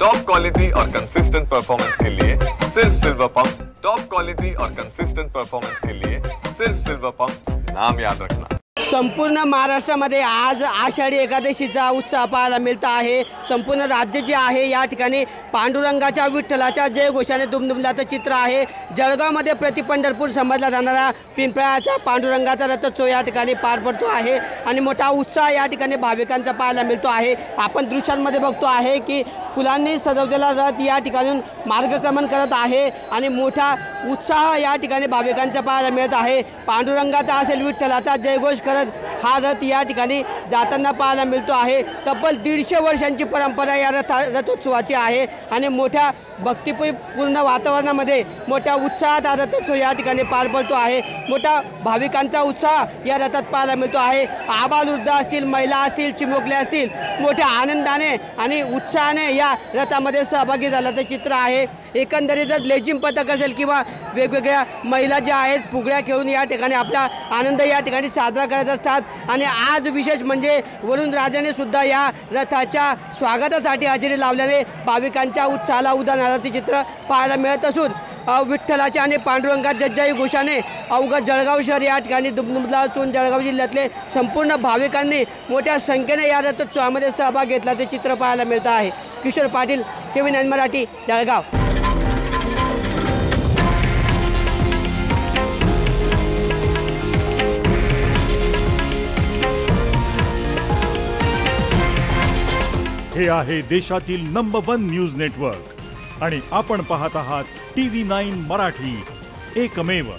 Top quality और consistent performance के लिए सिर्फ सिल्वर पंप्स। टॉप क्वालिटी और कंसिस्टेंट परफॉर्मेंस के लिए सिर्फ सिल्वर पंप्स, नाम याद रखना। संपूर्ण महाराष्ट्रामध्ये आज आषाढी एकादशीचा उत्साह पाहायला मिळत आहे। संपूर्ण राज्य जे आहे या ठिकाणी पांडुरंगाच्या विठ्ठलाच्या जयघोषाने दुमदुमल्याचं चित्र आहे। जळगावमध्ये प्रति पंढरपूर समजला जाणारा पिंपळाच्या पांडुरंगाचा रथोत्सव या ठिकाणी पार पडतो आहे आणि मोठा उत्साह या ठिकाणी भाविकांचा पाहायला मिळतो आहे। आपण दृश्यांमध्ये बघतो आहे की फुलांनी सजवलेला रथ या ठिकाणून मार्गक्रमण करत आहे आणि मोठा उत्साह या ठिकाणी भाविकांचा पाहायला मिळत आहे। पांडुरंगाचा असेल विठ्ठलाचा जयघोष करत हा रथ या ठिकाणी जाताना पाहायला मिळतो आहे। तब्बल 150 वर्षांची परंपरा या रथोत्सवाची आहे आणि मोठ्या भक्तिपूर्ण वातावरणामध्ये मोठ्या उत्साहात हा रथोत्सव या ठिकाणी पार पडतो आहे। मोठा भाविकांचा उत्साह या रथात पाहायला मिळतो आहे। आबालवृद्ध असतील, महिला असतील, चिमुकले असतील, मोठ्या आनंदाने आणि उत्साहाने या रथामध्ये सहभागी झाल्याचं चित्र आहे। एकंदरीतच लेझिम पथक असेल किंवा वेगवेगळ्या महिला ज्या आहेत फुगड्या खेळून या ठिकाणी आपला आनंद या ठिकाणी साजरा करत असतात आणि आज विशेष म्हणजे वरुण राजाने सुद्धा या रथाच्या स्वागतासाठी हजेरी लावल्याने भाविकांच्या उत्साहाला उधाण आल्याचे चित्र पाहायला मिळत असून विठ्ठलाच्या आणि पांडुरंगाच्या जय घोषाने अवघं जळगाव शहर या ठिकाणी दुमदुमलं असून जळगाव जिल्ह्यातले संपूर्ण भाविकांनी मोठ्या संख्येने या रथोत्सवामध्ये सहभाग घेतल्याचे चित्र पाहायला मिळत आहे। किशोर पाटील, TV9 मराठी, जळगाव। हे आहे देशातील नंबर 1 न्यूज नेटवर्क आणि आपण पाहत आहात TV9 मराठी, एकमेव।